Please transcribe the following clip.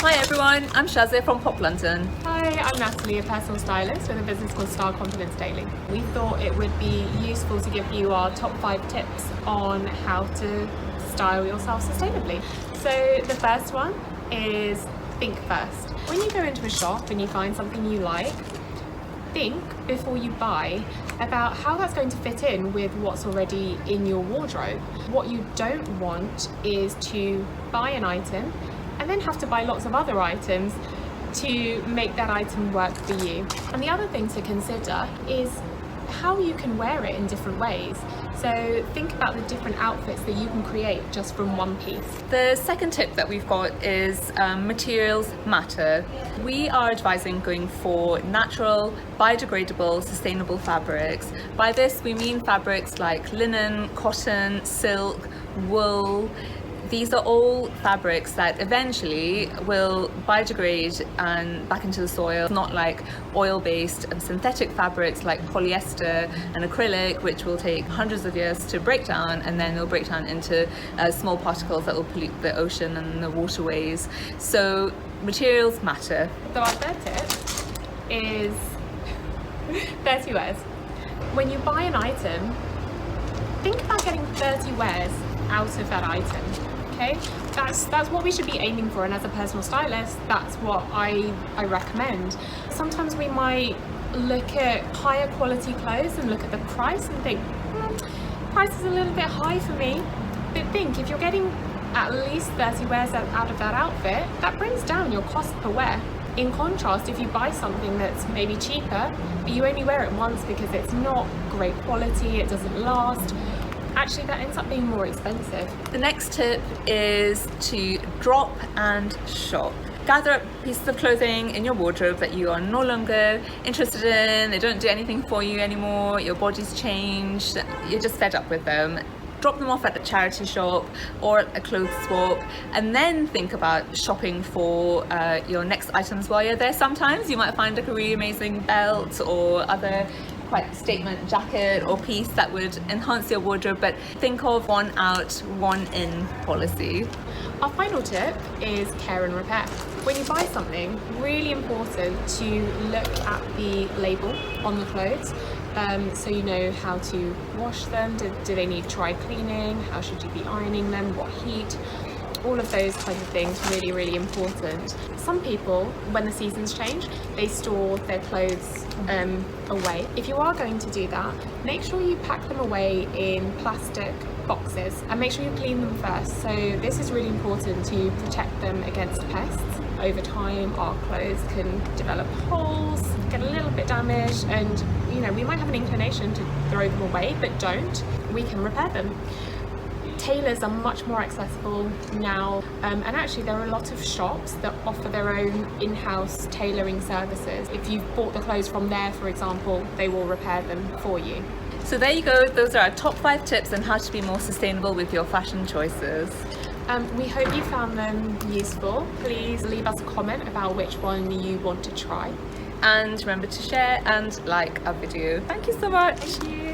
Hi everyone, I'm Shazia from Pop London. Hi, I'm Natalie, a personal stylist with a business called Conde Nast Daily. We thought it would be useful to give you our top 5 tips on how to style yourself sustainably. So the first one is think first. When you go into a shop and you find something you like, think before you buy about how that's going to fit in with what's already in your wardrobe. What you don't want is to buy an item and then have to buy lots of other items to make that item work for you. And the other thing to consider is how you can wear it in different ways. So think about the different outfits that you can create just from one piece. The second tip that we've got is materials matter. We are advising going for natural, biodegradable, sustainable fabrics. By this we mean fabrics like linen, cotton, silk, wool. These are all fabrics that eventually will biodegrade and back into the soil, not like oil-based synthetic fabrics like polyester and acrylic, which will take hundreds of years to break down, and then they'll break down into small particles that will pollute the ocean and the waterways. So materials matter. So our third tip is 30 wears. When you buy an item, think about getting 30 wears out of that item. Okay, that's what we should be aiming for, and as a personal stylist, that's what I recommend. Sometimes we might look at higher quality clothes and look at the price and think, price is a little bit high for me. But think, if you're getting at least 30 wears out of that outfit, that brings down your cost per wear. In contrast, if you buy something that's maybe cheaper, but you only wear it once because it's not great quality, it doesn't last, actually that ends up being more expensive. The next tip is to drop and shop. Gather up pieces of clothing in your wardrobe that you are no longer interested in, they don't do anything for you anymore, your body's changed, you're just fed up with them. Drop them off at a charity shop or a clothes swap, and then think about shopping for your next items while you're there. Sometimes you might find like a really amazing belt or other quite statement jacket or piece that would enhance your wardrobe, but think of one out, one in policy. Our final tip is care and repair. When you buy something, really important to look at the label on the clothes, so you know how to wash them. Do they need dry cleaning? How should you be ironing them? What heat? All of those kinds of things, really, really important. Some people, when the seasons change, they store their clothes away. If you are going to do that, make sure you pack them away in plastic boxes and make sure you clean them first. So this is really important to protect them against pests. Over time, our clothes can develop holes, get a little bit damaged, and we might have an inclination to throw them away, but don't. We can repair them. Tailors are much more accessible now, and actually there are a lot of shops that offer their own in-house tailoring services. If you've bought the clothes from there, for example, they will repair them for you. So there you go, those are our top 5 tips on how to be more sustainable with your fashion choices. We hope you found them useful. Please leave us a comment about which one you want to try. And remember to share and like our video. Thank you so much. Thank you.